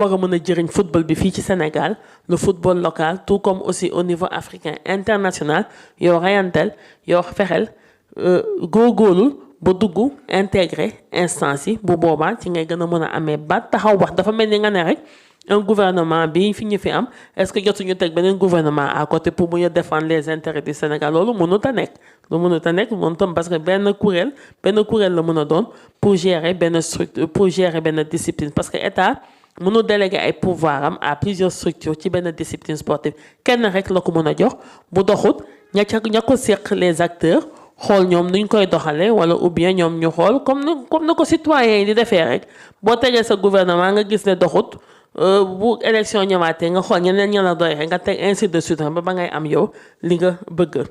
war a mën a jëriñ football bi fii ci Sénégal le football local tout comme aussi au niveau africain international yow reyanteel yow fexeel góorgóorlu ba dugg intégré instance yi bu boobaa ci ngay gën a mën a amee ba taxaw wax dafa mel ni nga ne rek un gouvernement bi fi ñu fi am est-ce que jotuñu teg beneen gouvernement à côté pour mu défendre les intérêts du Sénégal loolu mënut a nekk lu mënut a nekk moom tam parce que benn kuréel la mën a doon pour gérer benn structure pour gérer benn discipline parce que état mënu déléguer ay pouvoir am à plusieurs structures ci benn discipline sportive kenn rek la ko mën a jox bu doxut ña ko seq les acteurs xool ñoom nuñ koy doxalee wala ou bien ñoom ñu xool comme na ko citoyens yi di defee rek boo tegee sa gouvernement nga gis ne doxut bu élection ñëwaatee nga xool ñeneen ña la doy rek nga teg ainsi de suite ba ngay am yow li nga bëgg.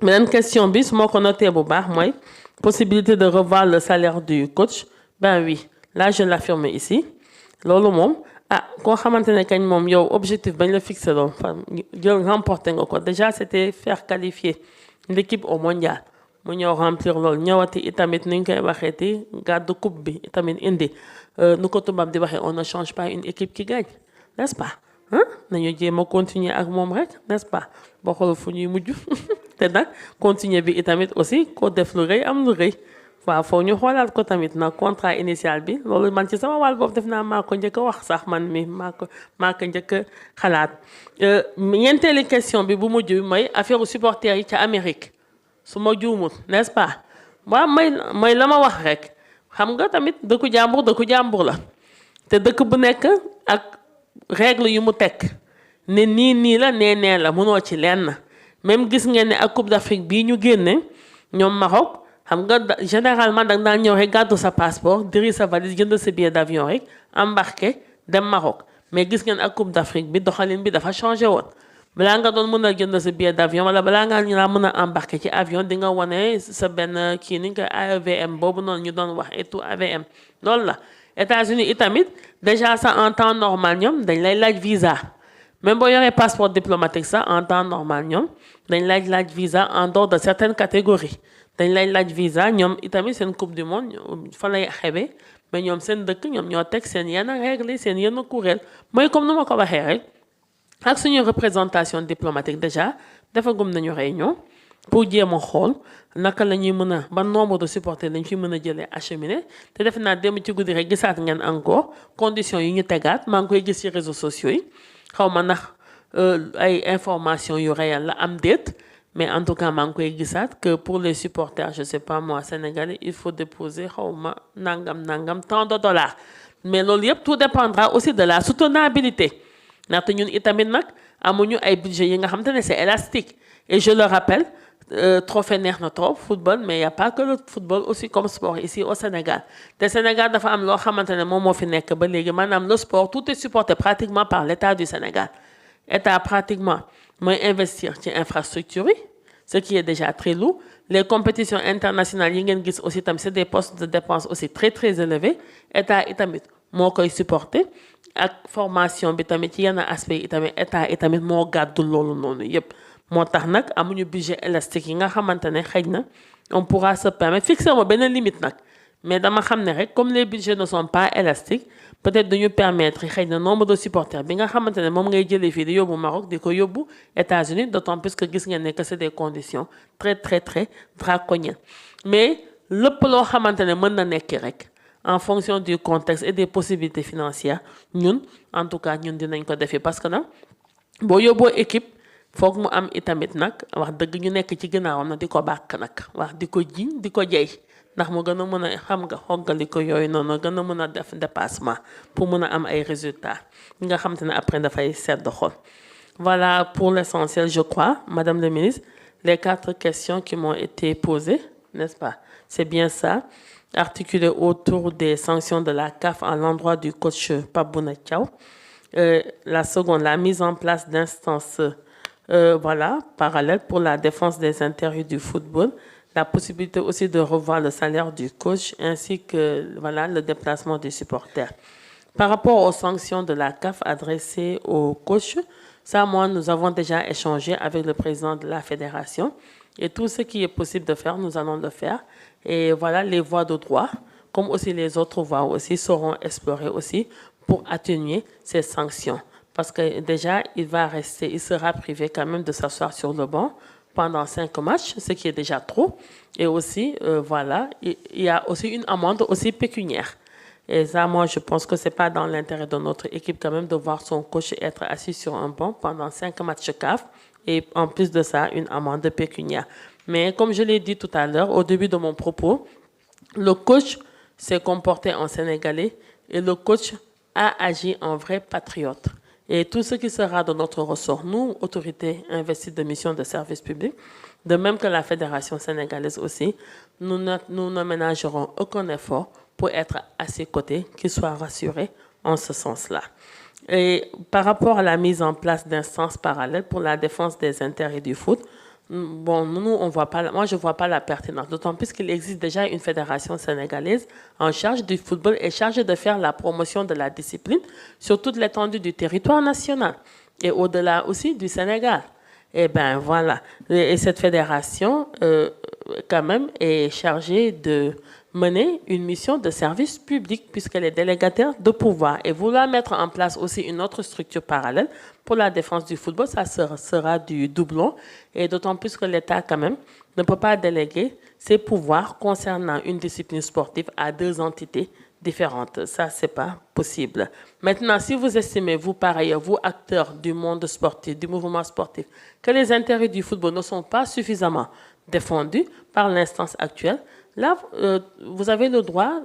Beneen question bi su ma ko noté bu baax mooy possibilité de revoir le salaire du coach ben oui là je l'affirme ici loolu moom koo xamante ne kañ moom yow objectif bañ la fixé loon jël remporté nga ko déjà c'était faire qualifier l'équipe au mondial mu ñëw remplir loolu ñëwati itamit ni ñu koy waxeeti gàddu coupe bi itamit indi nu ko tubaab di waxee on ne change pas une équipe qui gagne n'est-ce pas nañu jéem a continuer ak moom rek n'est-ce pas boo xool fu ñuy mujj te nag continuer bi itamit aussi ko def lu rëy am lu rëy waaw foo ñu xoolaat ko tamit nag contrat initial bi loolu man ci sama wàll boobu def naa maa ko njëkk a wax sax man mi maa ko njëkk a xalaat ñeenteeli question bi bu mujj bi mooy affaire supporters yi ca Amérique su ma juumul n'est-ce pas waaw mooy la ma wax rek xam nga tamit dëkku jàmbur la te dëkk bu nekk ak règle yu mu teg ne nii la nee la mënoo ci lenn même gis ngeen ne ak Coupe d'Afrique bii ñu génne ñoom Maroc xam nga généralement da nga daan ñëw rek gàddu sa passeport diri sa valise jënd sa billet d'avion rek embarqué dem Maroc mais gis ngeen ak Coupe d'Afrique bi doxalin bi dafa changé woon balaa nga doon mën a jënd sa billet d'avion wala balaa nga ñu laa mën a embarqué ci avion di nga wane sa benn kii ni nga AVM boobu noonu ñu doon wax et tout AVM loolu la États-Unis itamit déjà ça en temps normal ñoom dañ lay laaj visa même boo yoree passeport diplomatique sax en temps normal ñoom dañ laaj visa en dehors de certaines catégories dañ lay laaj visa ñoom itamit seen coupe du monde fa lay xewee mais ñoom seen dëkk ñoom ñoo teg seen yenn règles seen yenn kuréel mooy comme nu ma ko waxee rek ak suñu représentation diplomatique déjà defagum nañu réunion pour jéem a xool naka la ñuy mën a ban nombre de supporters lañ fi mën a jëlee acheminé te defe naa démb ci guddi rek gisaat ngeen encore conditions yi ñu tegaat maa ngi koy gis ci réseaux sociaux yi xaw ma ndax ay informations yu réel la am déet mais en tout cas maa ngi koy gisaat que pour les supporters je sais pas moi sénégalais il faut déposer xaw ma nangam tant de dollars mais loolu yëpp tout dépendra aussi de la soutenabilité ndaxte ñun itamit nag amuñu ay budget yi nga xam te ne c'est élastique et je le rappelle trophée neex na trop football mais y a pas que le football aussi comme sport ici au Sénégal te Sénégal dafa am loo xamante ne moom moo fi nekk ba léegi maanaam le sport tout est supporté pratiquement par l'État du Sénégal État pratiquement mooy investir ci infrastructure yi ce qui est déjà très lourd les compétitions internationales yi ngeen gis aussi tam c'est des postes de dépenses aussi très très élevés État itamit moo koy supporter ak formation bi tamit ci yenn aspect yi tamit État itamit moo gàddu loolu noonu yépp moo tax nag amuñu budget élastique yi nga xamante ne xëy na on pourra se permettre fixer ma benn limite nag mais dama xam ne rek comme les budgets ne sont pas élastiques peut-être duñu permettre xëy na nombre de supporters bi nga xamante ne moom ngay jëlee fii di yóbbu Maroc di ko yóbbu États-Unis d'autant plus que gis ngeen ne que c'est des conditions très très très draconiennes mais lépp loo xamante ne mën na nekk rek en fonction du contexte et des possibilités financières ñun en tout cas ñun dinañ ko defee parce que nag boo yóbboo équipe foog mu am itamit nag wax dëgg ñu nekk ci ginnaawam nag di ko bàkk nag wax di ko jiñ di ko jey ndax mu gën a mën a xam nga xoggali ko yooyu noonu gën a mën a def dépassement pour mën a am ay résultats nga xam te ne après dafay sedd xol. Voilà pour l'essentiel je crois Madame le ministre les 4 questions qui m'ont été posées n'est-ce pas c'est bien ça articulé autour des sanctions de la CAF à l'endroit du coach Pape Bouna Thiaw. La seconde la mise en place d'instances voilà parallèles pour la défense des intérêts du football. La possibilité aussi de revoir le salaire du coach ainsi que voilà, le déplacement des supporters. Par rapport aux sanctions de la CAF adressées au coach, ça, moi, nous avons déjà échangé avec le président de la fédération et tout ce qui est possible de faire, nous allons le faire. Et voilà, les voies de droit, comme aussi les autres voies aussi, seront explorées aussi pour atténuer ces sanctions. Parce que déjà, il sera privé quand même de s'asseoir sur le banc pendant 5 matchs, ce qui est déjà trop. Et aussi, voilà, il y a aussi une amende aussi pécuniaire. Et ça, moi, je pense que c'est pas dans l'intérêt de notre équipe quand même de voir son coach être assis sur un banc pendant 5 matchs CAF. Et en plus de ça, une amende pécuniaire. Mais comme je l'ai dit tout à l'heure, au début de mon propos, le coach s'est comporté en Sénégalais et le coach a agi en vrai patriote. Et tout ce qui sera de notre ressort, nous, autorités investies de mission de service public, de même que la Fédération sénégalaise aussi, nous ne ménagerons aucun effort pour être à ses côtés, qu'ils soient rassurés en ce sens-là. Et par rapport à la mise en place d'instances parallèles pour la défense des intérêts du foot, bon, nous, on voit pas, moi, je ne vois pas la pertinence, d'autant plus qu'il existe déjà une fédération sénégalaise en charge du football et chargée de faire la promotion de la discipline sur toute l'étendue du territoire national et au-delà aussi du Sénégal. Et ben voilà. Et cette fédération, quand même, est chargée de mener une mission de service public puisqu'elle est délégataire de pouvoir. Et vouloir mettre en place aussi une autre structure parallèle pour la défense du football, ça sera du doublon. Et d'autant plus que l'État, quand même, ne peut pas déléguer ses pouvoirs concernant une discipline sportive à deux entités différentes. Ça, c'est pas possible. Maintenant, si vous estimez, vous, par ailleurs, vous, acteurs du monde sportif, du mouvement sportif, que les intérêts du football ne sont pas suffisamment défendus par l'instance actuelle, là, vous avez le droit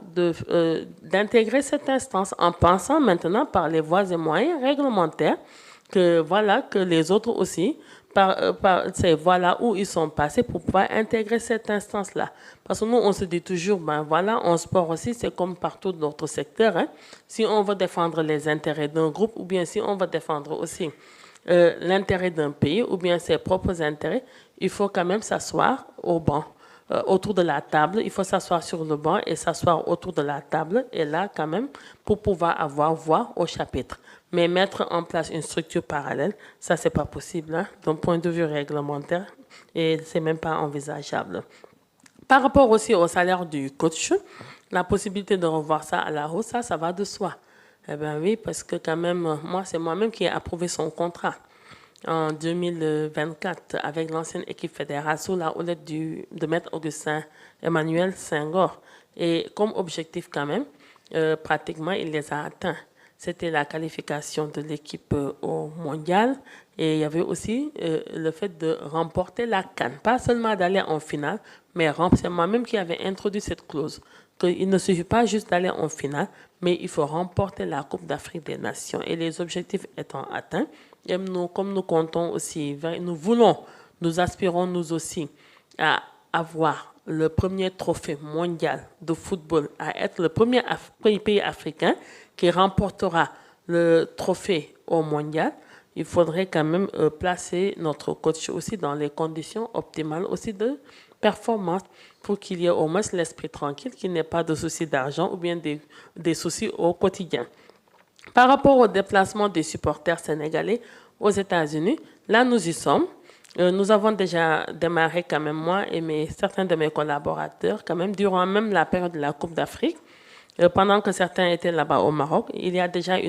d'intégrer cette instance en pensant maintenant par les voies et moyens réglementaires que, voilà, que les autres aussi, c'est voilà où ils sont passés pour pouvoir intégrer cette instance-là. Parce que nous, on se dit toujours, ben voilà, en sport aussi, c'est comme partout dans notre secteur. Hein. Si on veut défendre les intérêts d'un groupe ou bien si on veut défendre aussi l'intérêt d'un pays ou bien ses propres intérêts, il faut quand même s'asseoir au banc. Autour de la table, il faut s'asseoir sur le banc et s'asseoir autour de la table, et là, quand même, pour pouvoir avoir voix au chapitre. Mais mettre en place une structure parallèle, ça, c'est pas possible, hein, d'un point de vue réglementaire, et c'est même pas envisageable. Par rapport aussi au salaire du coach, la possibilité de revoir ça à la hausse, ça va de soi. Eh bien oui, parce que quand même, moi, c'est moi-même qui ai approuvé son contrat en 2024 avec l'ancienne équipe fédérale sous la houlette de Maître Augustin Emmanuel Senghor. Et comme objectif quand même, pratiquement, il les a atteints. C'était la qualification de l'équipe au mondial et il y avait aussi le fait de remporter la CAN. Pas seulement d'aller en finale, mais c'est moi-même qui avais introduit cette clause. Il ne suffit pas juste d'aller en finale, mais il faut remporter la Coupe d'Afrique des Nations. Et les objectifs étant atteints, et nous, comme nous comptons aussi, nous aspirons nous aussi à avoir le premier trophée mondial de football, à être le premier pays africain qui remportera le trophée au mondial. Il faudrait quand même placer notre coach aussi dans les conditions optimales aussi de performance pour qu'il y ait au moins l'esprit tranquille, qu'il n'y ait pas de soucis d'argent ou bien des soucis au quotidien. Par rapport au déplacement des supporters sénégalais aux États-Unis, là nous y sommes. Nous avons déjà démarré quand même, moi et certains de mes collaborateurs, quand même, durant même la période de la Coupe d'Afrique, pendant que certains étaient là-bas au Maroc. Il y a déjà